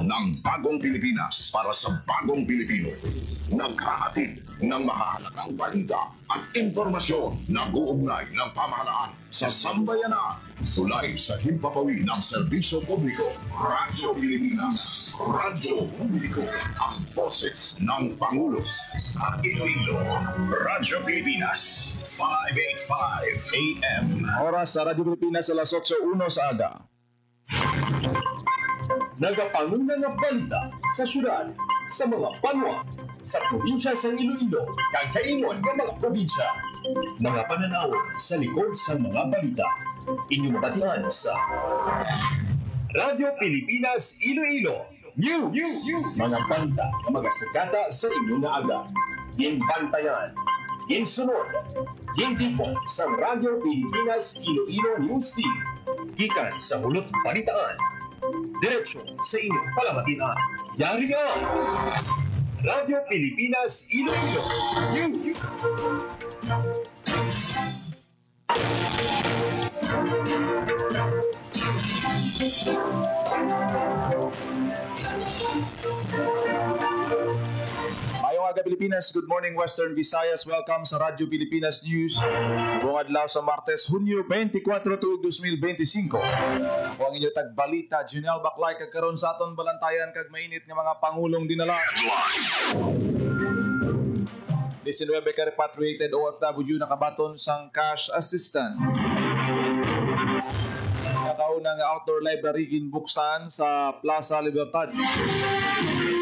ng bagong Pilipinas para sa bagong Pilipino. Naghahatid ng mahahalagang balita at impormasyon na uugnay ng pamahalaan sa sambayanan. Tulay sa himpapawid ng serbisyo publiko. Radyo Pilipinas. Radyo Publiko. Ang boses ng Pangulo. Sa Iloilo. Radyo Pilipinas. 585 AM. Oras sa Radyo Pilipinas alas 8:01 sa aga. Nagapanguna nga balita sa syudad, sa mga banwa, sa probinsya sa Iloilo, kagkaingon ng mga probinsya. Mga pananaw sa likod sa mga balita. Inyong mabatian sa Radyo Pilipinas Iloilo News. Mga balita na magasugata sa inyong aga. Ginbantayan, ginsunod, gintipon sa Radyo Pilipinas Iloilo News Team. Gikan sa hulot balitaan. Diretso sa inyong palamatian. Yari nga! Radyo Pilipinas Iloilo News. Mayong aga Pilipinas, good morning Western Visayas. Welcome sa Radyo Pilipinas News. Buong adlaw sa Martes, Hunyo 24, 2025. Ako ang inyo tagbalita, Junel Baklay, kagkaroon sa aton balantayan kag mainit nga mga pangulong dinala. 19 ka repatriated OFW nakabaton sang cash assistant. Nakaunang outdoor library ginbuksan sa Plaza Libertad.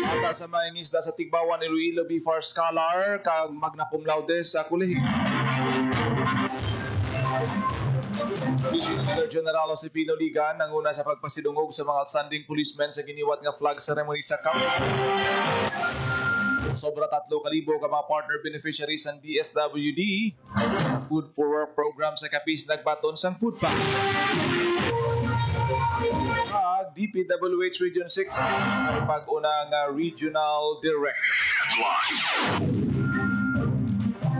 Ata sa mga isda sa Tigbawan, Iloilo, B4 Scholar, kag magna cum laude sa kulihi. Visitor General Josepino Ligan nanguna sa pagpasidungog sa mga outstanding policemen sa giniwat nga flag ceremony sa camp. Sobra 3,000 ka mga partner beneficiaries ng DSWD. Food for Work program sa Capiz nagbaton sang food bank. DPWH Region 6 ay pag-unang regional direct.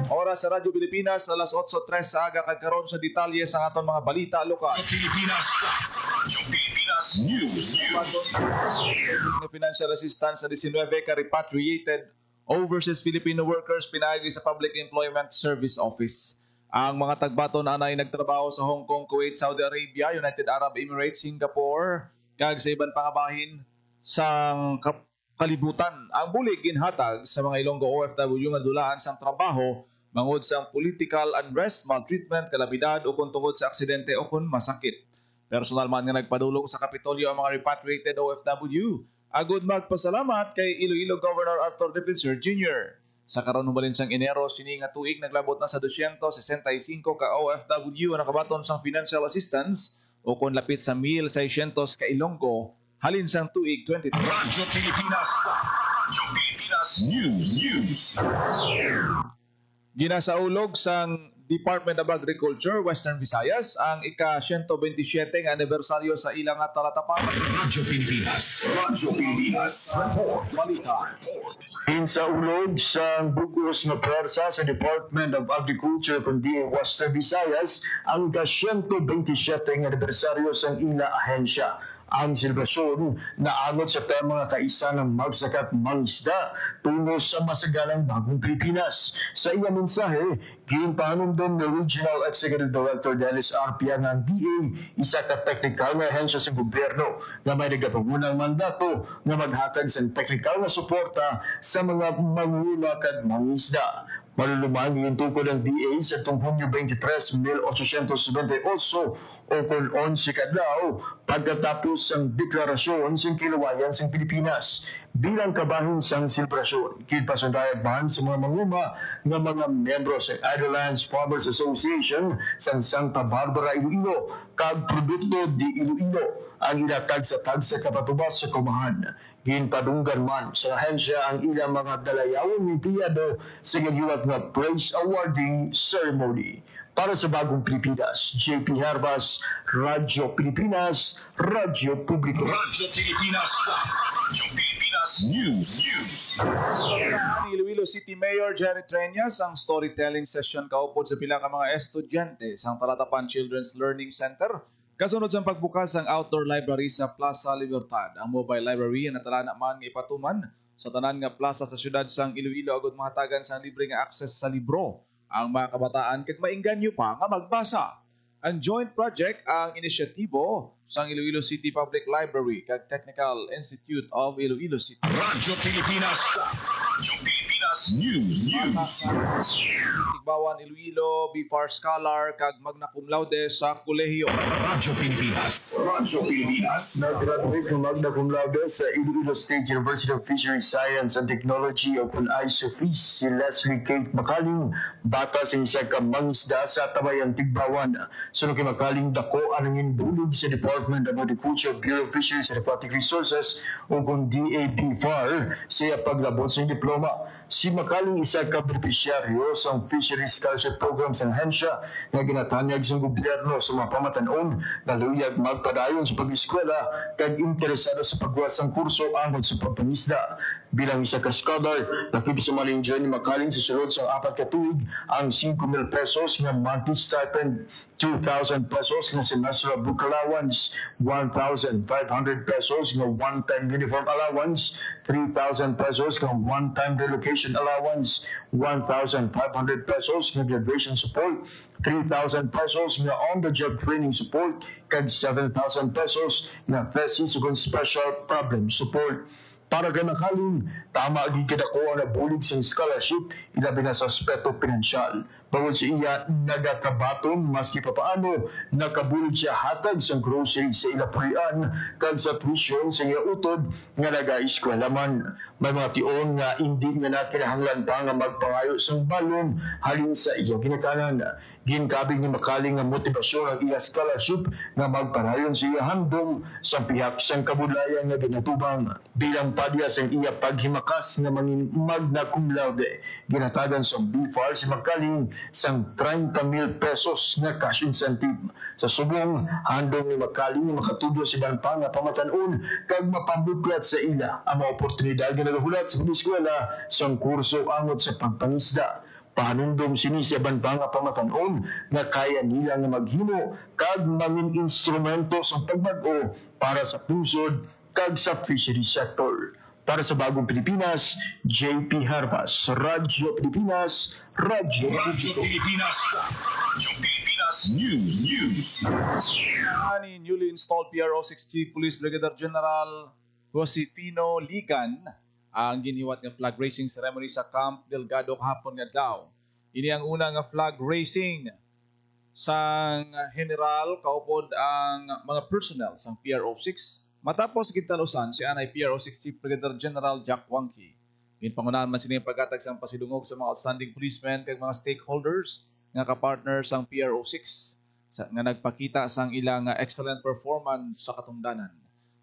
Oras sa Radyo Pilipinas, alas 8:03 sa aga kagkaroon sa detalye sa aton mga balita lokal. Radyo Pilipinas News. Financial assistance sa 19 ka repatriated overseas Filipino workers pinagi sa Public Employment Service Office. Ang mga tagbaton anay nagtrabaho sa Hong Kong, Kuwait, Saudi Arabia, United Arab Emirates, Singapore, kag sa ibang pangabahin sa kalibutan. Ang bulig ginhatag sa mga Ilonggo OFW nga dulaan sang trabaho mangod sa political unrest, maltreatment, kalabidad o kung tungod sa aksidente o kung masakit. Personal man nga nagpadulong sa Kapitolyo ang mga repatriated OFW. Agud magpasalamat kay Iloilo Governor Arthur Defensor Jr. Sa karon hubalin sang Enero, sini nga tuig naglabot na sa 265 ka OFW ang nakabaton sang financial assistance o kung lapit sa 1,600 ka Ilonggo halin sang tuig 2020. Radyo Pilipinas. Radyo Pilipinas News. Ginasaulog sang Department of Agriculture, Western Visayas, ang ika-127 nga anibersaryo sa ilang talatapan. Radyo Pilipinas. Radyo Pilipinas. Report. Balita. Insaulog sa bugos nga pwersa sa Department of Agriculture kundi Western Visayas ang ika-127 nga anibersaryo sa ila ahensya. Ang selebrasyon na anod sa tema nga kaisa ng magsakat mangisda tungo sa masagalang bagong Pilipinas. Sa iyang mensahe, ginpahanundon ng Regional Executive Director Dennis Arpia ng DA, isa ka technical nga ahensya sa gobyerno na may nagapangunang mandato na maghatag sa technical na suporta sa mga manguna kag mangisda. Maluluman yung tukod ng DA sa itong Hunyo 23, 1878 o kung 11 kadlaw pagkatapos ang deklarasyon sa kiluwayan sa Pilipinas. Bilang kabahin sa selebrasyon, kinpasundayag man sa mga manguma ng mga membro sa Idlelands Farmers Association sa Santa Barbara, Iloilo, kag Produkto di Iloilo ang ilatag sa tagsa kapatubas sa kumahan. Ginpadunggan man sa ahensya ang ilang mga dalayawang empleyado sa ngagiwat nga Praise Awarding Ceremony. Para sa Bagong Pilipinas, JP Harbas, Radyo Pilipinas, Radyo Publiko. Radyo Pilipinas. Radyo Pilipinas News. Ni Iloilo City Mayor Jerry Treñas ang storytelling session kaupod sa pila ka mga estudyante sa Talatapan Children's Learning Center Kasunod sa pagbukas ang outdoor library sa Plaza Libertad, ang mobile library na natala naman nga ipatuman sa tanan nga plaza sa syudad sang Iloilo agud mahatagan sang libre nga access sa libro ang mga kabataan kag maingganyo pa nga magbasa. Ang joint project ang inisyatibo sang Iloilo City Public Library kag Technical Institute of Iloilo City. Radyo Pilipinas. Radyo Pilipinas News. Tigbawan Iloilo, BFAR Scholar kag magna cum laude sa kolehiyo. Radyo Pilipinas. Radyo Pilipinas. Nag-graduate ng magna cum laude sa Iloilo State University of Fisheries Science and Technology o kung ISOFIS si Leslie Kate Makaling, bata sa isa ka mangisda sa Tabayan Tigbawan. Sunod kay Makaling dako ang bulig sa Department of Agriculture, Bureau of Fisheries and Aquatic Resources o kung DAP-FAR siya paglabot sa diploma. Si Makaling isa ka benepisyaryo sa Fisheries Scholarship Program sa Hensha nga ginatanyag sa gobyerno sa mga pamatanon na luyag magpadayon sa pag-eskwela kag interesado sa pagwas ng kurso angod sa pagpangisda. Bilang isa ka scholar, nakita sa malindiyan ni Makaling sa sulod sa 4 ka tuig ang 5,000 pesos nga monthly stipend, 2,000 pesos nga semestral book allowance, 1,500 pesos nga one-time uniform allowance, 3,000 pesos nga one-time relocation allowance, 1,500 pesos nga graduation support, 3,000 pesos nga on-the-job training support, kag 7,000 pesos nga thesis ug special problem support. Para kay Makaling, tama agad ako ang nabulig sa scholarship, ilabi na sa aspeto pinansyal. Bawod sa iya, nagakabaton, maski papaano, nakabulig siya hatag sa grocery sa ilapurian, kag sa tuition sa iya utod, nga nag-eskwela man. May mga tion nga hindi nga nakinahanglan pa nga magpangayo sa balon, halin sa iya ginakanan. Ginkabig ni Makaling nga motivasyon ang iya scholarship nga magpanayon sa iya handom sa pihak sang kabudlayan nga ginatubang. Bilang padya sa iya paghimakas nga mangin magna cum laude, ginatagan sa BFAR si Makaling sang 30,000 pesos nga cash incentive. Sa subong, handom ni Makaling nga makatudlo si Banpa nga pamatanon kag mapambuklat sa ila ang mga oportunidad nga nagahulat sa eskwela sang kurso angod sa pagpangisda. Pahanundom sini sa Banpa nga pamatanon nga kaya nila nga maghimo kag mangin instrumento sa pagbag-o para sa pusod kag sa fishery sector. Para sa Bagong Pilipinas, JP Harbas, Radyo Pilipinas, Radyo Pilipinas. Radyo Pilipinas News. Ni newly installed PRO-60 Police Brigadier General Josefino Ligan ang giniwat nga flag racing ceremony sa Camp Delgado kahapon nga adlaw. Ini ang una nga flag racing sang general kaupod ang mga personnel sang PRO-6 matapos gitalusan si anay PRO-60 Brigadier General Jack Wangki. Ginpangunahan man sining paghatag sang pasidungog sa mga outstanding policemen kag mga stakeholders nga kapartner sang PRO-6 nga nagpakita sang ilang excellent performance sa katungdanan.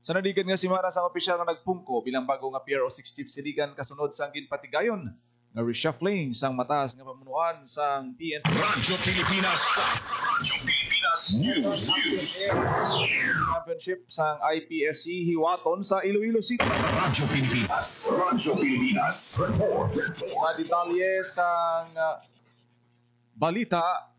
Sa naligan nga si Mara sang opisyal nga nagpungko bilang bago nga PRO-6 chief siligan kasunod sang ginpatigayon nga reshuffling sang mataas nga pamunuan sang PNP. Radyo Pilipinas. Radyo Pilipinas News. Championship sang IPSC hiwaton sa Iloilo City. Radyo Pilipinas. Radyo Pilipinas. Report. Sa detalye sang balita,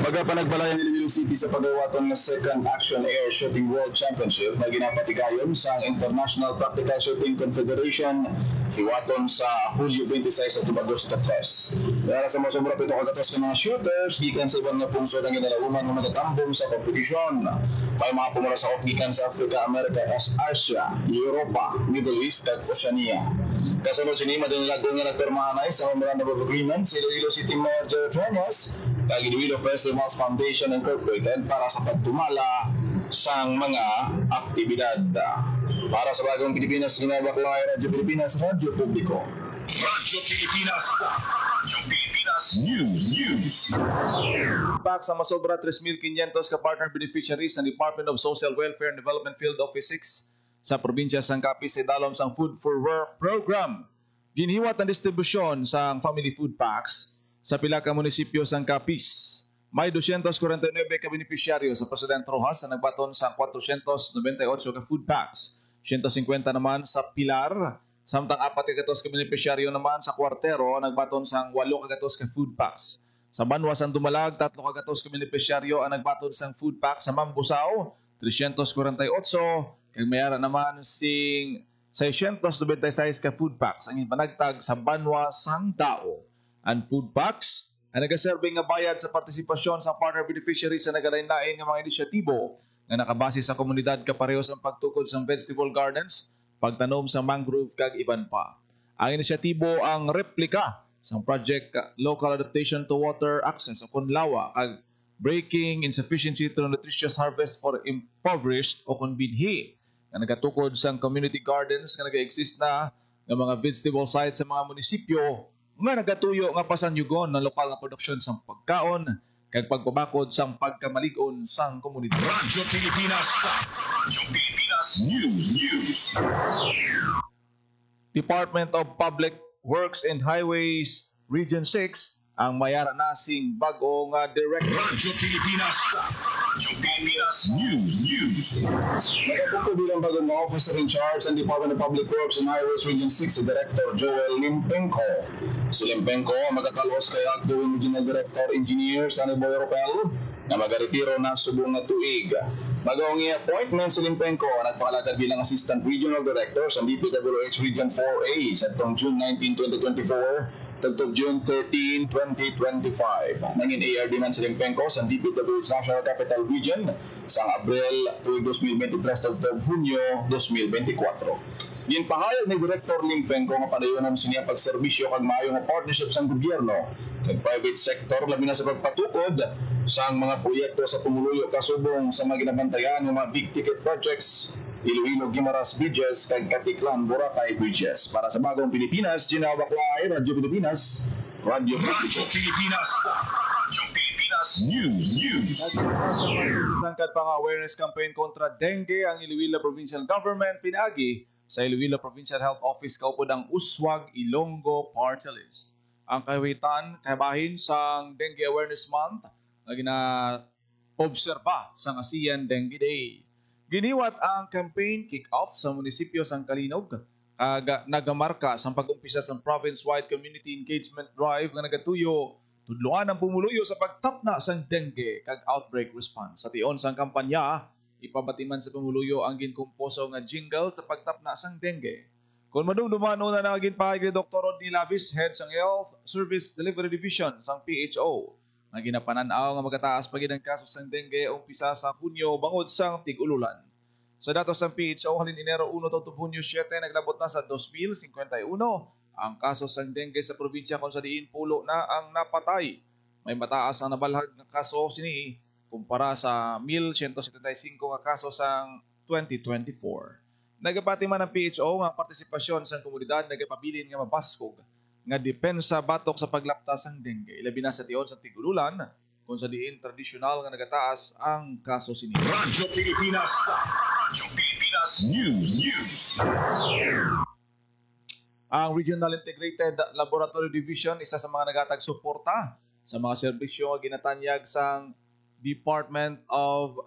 Baga pa nagbalayan ni Iloilo City sa pagwawaton ng Second Action Air Shooting World Championship na ginapatigayon sa International Practical Shooting Confederation hiwaton sa Hulyo 26 at Agosto 3. Dahil sa mga sobra pito kagatos ng mga shooters, gikan sa ibang nga pungsod ang ginalauman ng matatambong sa kompetisyon. May mga pumula sa gikan sa Africa, America, Asia, Europa, Middle East at Oceania. Kasunod si Nima din nilagong nga nagpermahanay sa Memorandum of Agreement si Iloilo City Mayor Jerry Trenes kag Iloilo Festivals Foundation Incorporated para sa pagtumala sang mga aktibidad. Para sa Bagong Pilipinas, ginabaklay Radyo Pilipinas, Radyo Publiko. Radyo Pilipinas. Radyo Pilipinas News. back sa masobra 3,500 ka partner beneficiaries ng Department of Social Welfare and Development Field Office 6 sa probinsya sang Capiz sa dalom sang Food for Work program. Ginhiwat ang distribusyon sang family food packs sa pila ka munisipyo sang Capiz. May 249 ka beneficiaryo sa President Rojas na nagbaton sa 498 ka food packs. 150 naman sa Pilar, samtang 4 ka beneficiaryo naman sa Cuartero nagbaton sang 8 ka food packs. Sa Banwa San Dumalag, 3 ka benepisyaryo ang nagbatod sang food pack sa Mambusaw, 348, kag mayara naman sing 696 ka food packs ang ipanagtag sa Banwa Sang Tao. Ang food packs ang nagaserbing nga bayad sa partisipasyon sa partner beneficiaries sa nagalain-lain nga mga inisyatibo nga nakabase sa komunidad kaparehos ang pagtukod sa vegetable gardens, pagtanom sa mangrove kag iban pa. Ang inisyatibo ang replika sa project Local Adaptation to Water Access o KUNLAWA kag Breaking Insufficiency through Nutritious Harvest for Impoverished o KUNBINHI na nagatukod sa community gardens nga nag-exist na ng mga vegetable sites sa mga munisipyo nga nagatuyo nga pasanyugon ng lokal na produksyon sa pagkaon kag pagpabakod sa pagkamaligon sa komunidad. Radyo Pilipinas. Radyo Pilipinas News. Department of Public Works and Highways Region 6 ang mayara nasing bago nga director. Radyo Pilipinas. Radyo Pilipinas News. Nakapunto bilang bagong officer in charge ng Department of Public Works and Highways Region 6 si Director Joel Limpenco. Si Limpenco ang magkakalos kay Acting Regional Director Engineer Sunny Boy Ropel na magaretiro na subong na tuig. Bagong i-appointment si Limpenco nagpakalagad bilang Assistant Regional Director sa DPWH Region 4A sa June 19, 2024 tagtog June 13, 2025. Nangin ARD man si Limpenco sa DPWH National Capital Region sa Abril 2023 tagtog Hunyo 2024. Ginpahayag ni Director Limpenco nga padayonon siya pagserbisyo kag maayo nga partnership sa gobyerno kag private sector labi na sa pagpatukod sa mga proyekto sa pumuluyo kasubong sa mga ginabantayan ng mga big ticket projects Iloilo Guimaras Bridges kag Katiklan Boracay Bridges. Para sa Bagong Pilipinas, Gina Baklay, Radyo Pilipinas, Radyo Pilipinas. Radyo Pilipinas News. Sangkad pa nga awareness campaign kontra dengue ang Iloilo Provincial Government pinagi sa Iloilo Provincial Health Office kaupod ang Uswag Ilonggo Party List. Ang kahiwitan kabahin sa Dengue Awareness Month na gina-obserba sa ASEAN Dengue Day. Giniwat ang campaign kick-off sa munisipyo sang Kalinog nagamarka sa pag-umpisa sa province-wide community engagement drive nga nagatuyo tudloan ang pumuluyo sa pagtapna sang dengue kag outbreak response. Sa tion sang kampanya, ipabatiman sa pumuluyo ang ginkumposo nga jingle sa pagtapna sang dengue. Kung madumdumano na naging pahayag ni Dr. Rodney Lavis, head sang Health Service Delivery Division sang PHO, nga ginapananaw nga magataas pa gid ang kaso sang dengue umpisa sa Hunyo bangod sang tig-ululan. Sa datos ng PHO halin Enero 1 to Hunyo 7 naglabot na sa 2,051 ang kaso sang dengue sa probinsya kung sa diin pulo na ang napatay. May mataas ang nabalhag nga kaso sini kumpara sa 1,175 nga kaso sang 2024. Nagapati man ang PHO nga partisipasyon sa komunidad nagapabilin nga mabaskog nga depensa batok sa paglaptas ng dengue. Ilabi na sa tion sa tigululan kung sa diin tradisyonal nga nagataas ang kaso sini. Radyo Pilipinas. Radyo Pilipinas News. Ang Regional Integrated Laboratory Division isa sa mga nagatag suporta sa mga serbisyo nga ginatanyag sang Department of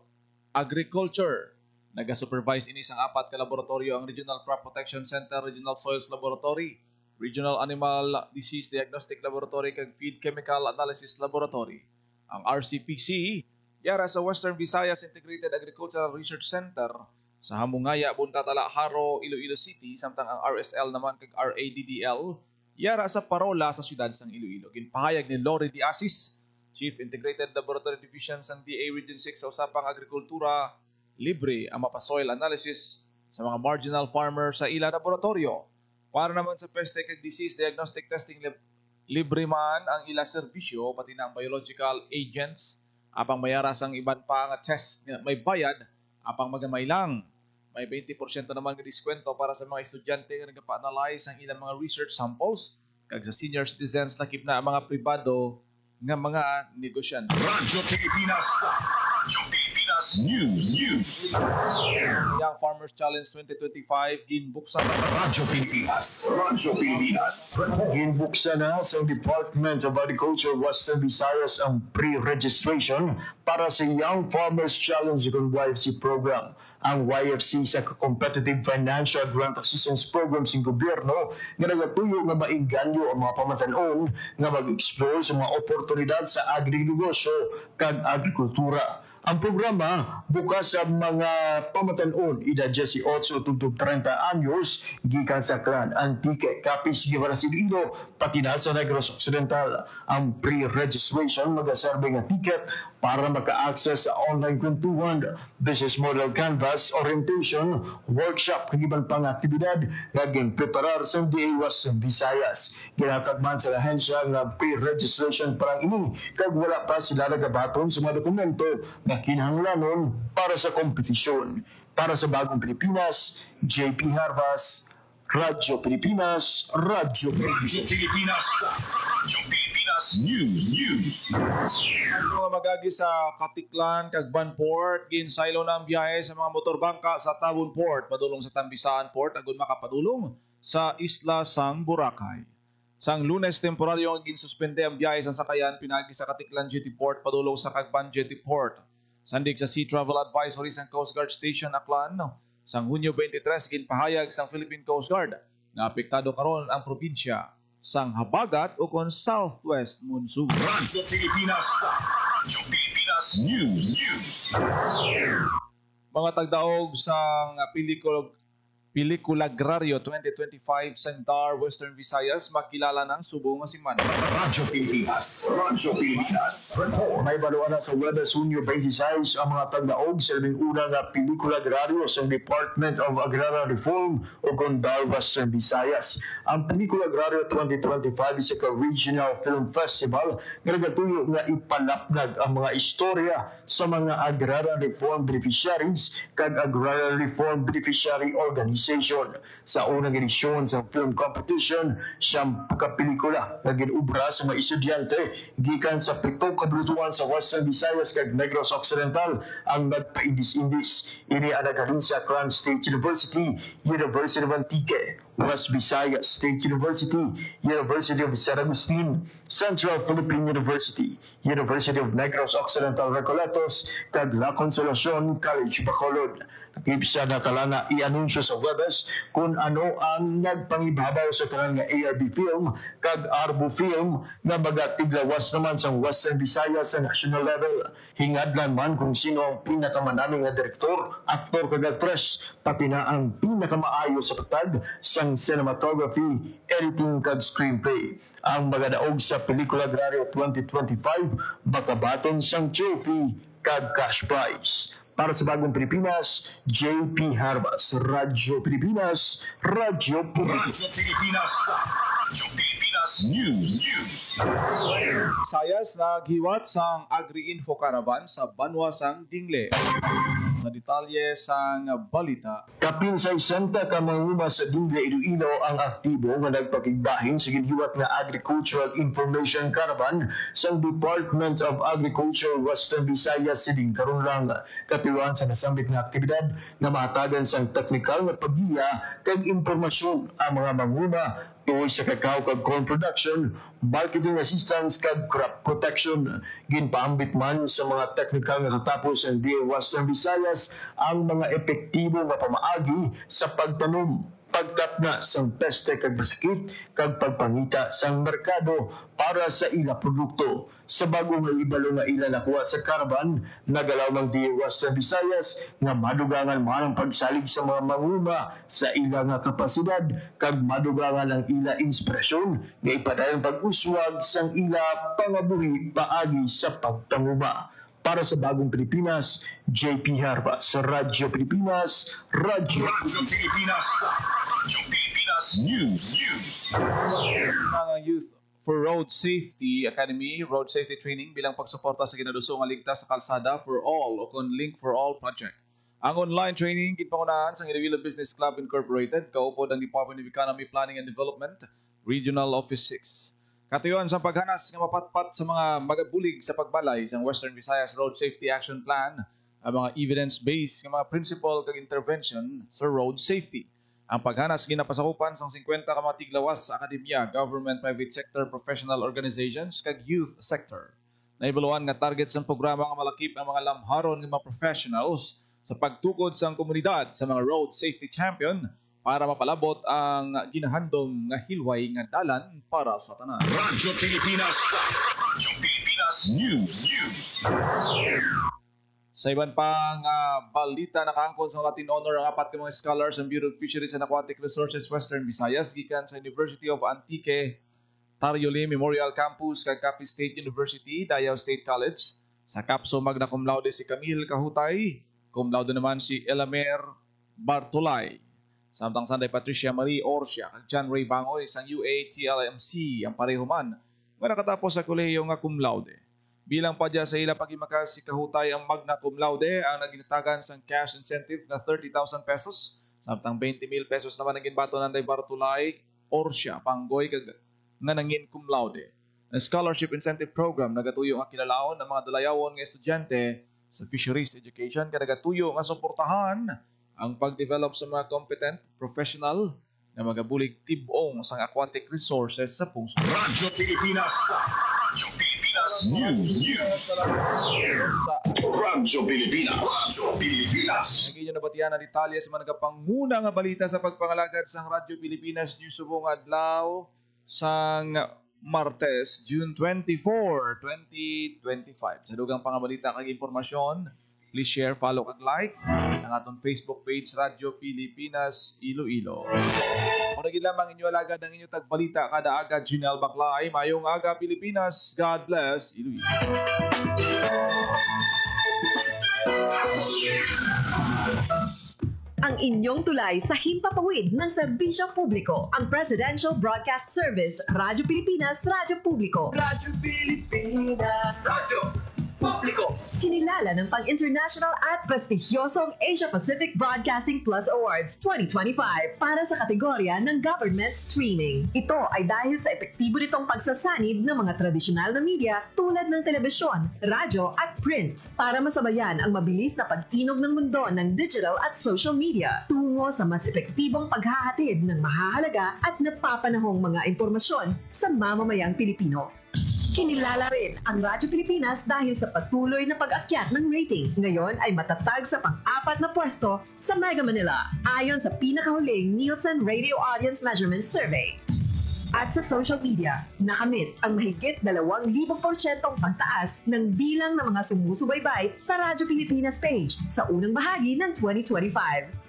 Agriculture. Naga-supervise ini sang 4 ka laboratorio ang Regional Crop Protection Center, Regional Soils Laboratory, Regional Animal Disease Diagnostic Laboratory kag Feed Chemical Analysis Laboratory. Ang RCPC yara sa Western Visayas Integrated Agricultural Research Center sa Hamungaya, Buntatala, Haro, Iloilo City, samtang ang RSL naman kag RADDL yara sa Parola sa siyudad sang Iloilo. Ginpahayag ni Lori Diasis, Chief Integrated Laboratory Division sang DA Region 6 sa usapang agrikultura, libre ang mapasoil analysis sa mga marginal farmer sa ila laboratorio. Para naman sa peste kag disease diagnostic testing, libre man ang ila serbisyo pati na ang biological agents apang mayara sang iban pa nga test may bayad apang magamay lang. May 20% naman nga diskwento para sa mga estudyante nga nagapa-analyze ang ilang mga research samples kag sa senior citizens lakip na ang mga pribado nga mga negosyante. Radyo Pilipinas. Radyo Pilipinas Pilipinas News. Young Farmers Challenge 2025 ginbuksan Radyo Pilipinas. Radyo Pilipinas. Ginbuksan na sa Department of Agriculture Western Visayas ang pre-registration para sa Young Farmers Challenge kung YFC program. Ang YFC sa Competitive Financial Grant Assistance Program sa gobyerno nga nagatuyo nga mainganyo ang mga pamatanon nga mag-explore sa mga oportunidad sa agri-negosyo kag agrikultura. Ang programa bukas sa mga pamatanon edad 18 tungtong 30 anyos gikan sa Clan Antique, Capiz, Guevara Iloilo, pati na sa Negros Occidental. Ang pre-registration magaserbe nga ticket para maka-access sa online kwentuhan, business model canvas, orientation, workshop, kag iban pang aktibidad nga ginpreparar sa DAWAS Visayas. Ginatag man sa ahensya nga pre-registration parang ini kag wala pa sila nagabaton sa mga dokumento na kinahanglanon para sa kompetisyon. Para sa Bagong Pilipinas, JP Harvas, Radyo Pilipinas, Radyo Pilipinas. Radyo Pilipinas News. Ang mga magagi sa Katiklan, kag Banport, ginsaylo na ang biyahe sa mga motorbangka sa Tabon Port, padulong sa Tambisaan Port, agon makapadulong sa Isla Sang Boracay. Sang Lunes, temporaryo ang ginsuspende ang biyahe sa sakayan pinagi sa Katiklan Jetty Port, padulong sa Cagban Jetty Port. Sandig sa Sea Travel Advisory sang Coast Guard Station Aklan, sang Hunyo 23, ginpahayag sang Philippine Coast Guard na apektado karon ang probinsya sang habagat o kon southwest monsoon. Radyo Pilipinas. Radyo Pilipinas News. Mga tagdaog sang Pelikulagrario 2025 sa Dar, Western Visayas, makilala ng Subo nga Simman. Radyo Pilipinas. Radyo Pilipinas. May baluan na sa Webes Hunyo 26 ang mga tagdaog sa labing una nga Pelikulagrario sa Department of Agrarian Reform o Gondar, Western Visayas. Ang Pelikulagrario 2025 isa ka regional film festival nga nagatuyo nga ipalapnag ang mga istorya sa mga agrarian reform beneficiaries kag agrarian reform beneficiary organization. Sa unang edisyon sa film competition, siyang pagkapelikula na ginubra sa mga estudyante gikan sa 7 kabulutuan sa Western Visayas kag Negros Occidental ang nagpaindis-indis. Ini ang nagaling sa Crown State University, University of Antique, West Visayas State University, University of San Agustin, Central Philippine University, University of Negros Occidental Recoletos, kag La Consolacion College Bacolod. Nakipsa na talana i-anunsyo sa Webes kung ano ang nagpangibabaw sa kanang nga ARB film kag Arbo film nga magatiglawas naman sa Western Visayas sa national level. Hingadlan man kung sino ang pinakamanaming nga direktor, aktor kag actress, pati na ang pinakamaayo sa patag sang cinematography, editing kag screenplay. Ang magadaog sa Pelikulagrario 2025 bakabaton sang trophy kag cash prize. Para sa Bagong Pilipinas, JP Harvas, Radyo Pilipinas, Radyo Pilipinas. Radyo Pilipinas. Radyo Pilipinas News. Visayas naghiwat sang Agri-Info Caravan sa Banwa sang Dingle. Sa detalye sang balita. Kapin sa 60 ka manguma sa Dingle, Iloilo ang aktibo nga nagpakigbahin sa ginhiwat nga Agricultural Information Caravan sa Department of Agriculture Western Visayas siding karon lang katiluan sa nasambit nga aktibidad na mahatagan sang teknikal nga paggiya kag impormasyon ang mga manguma tuoy sa kakao kag corn production, marketing assistance kag crop protection. Ginpaambit man sa mga technical nga katapos ang DA Western Visayas ang mga epektibo nga pamaagi sa pagtanom, pagtapna sang peste kag basakit kag pagpangita sang merkado para sa ila produkto. Sa bago nga ibalo nga ila nakuha sa caravan, nagalaw ng DA Western Visayas nga madugangan man ang pagsalig sa mga manguma sa ila nga kapasidad kag madugangan ang ila inspirasyon nga ipadayon pag-uswag sang ila pangabuhi paagi sa pagtanguma. Para sa Bagong Pilipinas, JP Harvas, Radyo Pilipinas, Radyo Pilipinas. Radyo Pilipinas News. Mga Youth for Road Safety Academy, Road Safety Training bilang pagsuporta sa ginadusong nga ligtas sa kalsada for all o kon Link for All project. Ang online training ginpangunahan sa Iloilo Business Club Incorporated, kaupod ang Department of Economy, Planning and Development, Regional Office 6. Katuyuan sa paghanas nga mapatpat sa mga magabulig sa pagbalay sa Western Visayas Road Safety Action Plan, ang mga evidence-based nga mga principle kag intervention sa road safety. Ang paghanas ginapasakupan sang 50 ka mga tiglawas sa akademya, government, private sector, professional organizations kag youth sector. Naibaluan nga target sa programa nga malakip ang mga lamharon ng mga professionals sa pagtukod sa komunidad sa mga road safety champion para mapalabot ang ginahandom nga hilway nga dalan para sa tanan. Radyo Pilipinas. Radyo Pilipinas News. Sa iban pang balita, nakaangkon sa Latin Honor ang 4 ka mga scholars ng Bureau of Fisheries and Aquatic Resources Western Visayas gikan sa University of Antique, Tarioli Memorial Campus kag Capiz State University, Davao State College. Sa kapso magna cum laude si Camille Kahutay, cum laude naman si Elamer Bartolay. Samtang Sanday Patricia Marie Orsia kag John Ray Bangoy sa UATLMC ang pareho man nga nakatapos sa kolehiyo nga cum laude. Bilang padya sa ila pagimakas si Kahutay ang magna cum laude ang naginatagan sang cash incentive na 30,000 pesos. Samtang 20,000 pesos naman ang ginbato ng Bartolay Orsia Bangoy kag nga nangin cum laude. Ang scholarship incentive program nagatuyo nga kinalaon ng mga dalayawon nga estudyante sa fisheries education kaya nagatuyo nga suportahan ang pag-develop sa mga competent, professional na magabulig tibong sang aquatic resources sa puso. Radyo Pilipinas. Radyo Pilipinas News. Radyo Pilipinas. Radyo Pilipinas. Naging nabatian na detalye sa mga nagapanguna nga balita sa pagpangalagad sang Radyo Pilipinas News subong adlaw sang Martes, June 24, 2025. Sa dugang pangabalita kag impormasyon, please share, follow, kag like sa aton Facebook page Radyo Pilipinas Iloilo. Kung naging lamang inyo alagad ng inyo tagbalita kada aga, Junel Baclay. Mayong aga Pilipinas. God bless Iloilo. Ang inyong tulay sa himpapawid ng serbisyo publiko, ang Presidential Broadcast Service, Radyo Pilipinas, Radyo Publiko. Radyo Pilipinas. Radyo Publiko. Kinilala ng pang-international at prestigyosong Asia Pacific Broadcasting Plus Awards 2025 para sa kategorya ng Government Streaming. Ito ay dahil sa epektibo nitong pagsasanib ng mga tradisyonal na media tulad ng telebisyon, radyo at print para masabayan ang mabilis na pag-inog ng mundo ng digital at social media tungo sa mas epektibong paghahatid ng mahahalaga at napapanahong mga impormasyon sa mamamayang Pilipino. Kinilala rin ang Radyo Pilipinas dahil sa patuloy na pag-akyat ng rating. Ngayon ay matatag sa pang-4 na pwesto sa Mega Manila ayon sa pinakahuling Nielsen Radio Audience Measurement Survey. At sa social media, nakamit ang mahigit 2,000% pagtaas ng bilang ng mga sumusubaybay sa Radyo Pilipinas page sa unang bahagi ng 2025.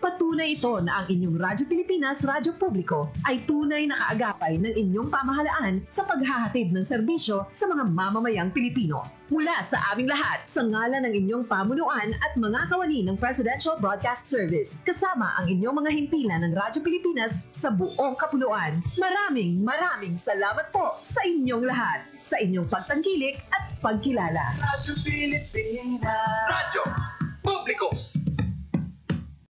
Patunay ito na ang inyong Radyo Pilipinas Radyo Publiko ay tunay na kaagapay ng inyong pamahalaan sa paghahatid ng serbisyo sa mga mamamayang Pilipino. Mula sa aming lahat, sa ngalan ng inyong pamunuan at mga kawani ng Presidential Broadcast Service, kasama ang inyong mga himpilan ng Radyo Pilipinas sa buong kapuluan. Maraming salamat po sa inyong lahat, sa inyong pagtangkilik at pagkilala. Radyo Pilipinas. Radyo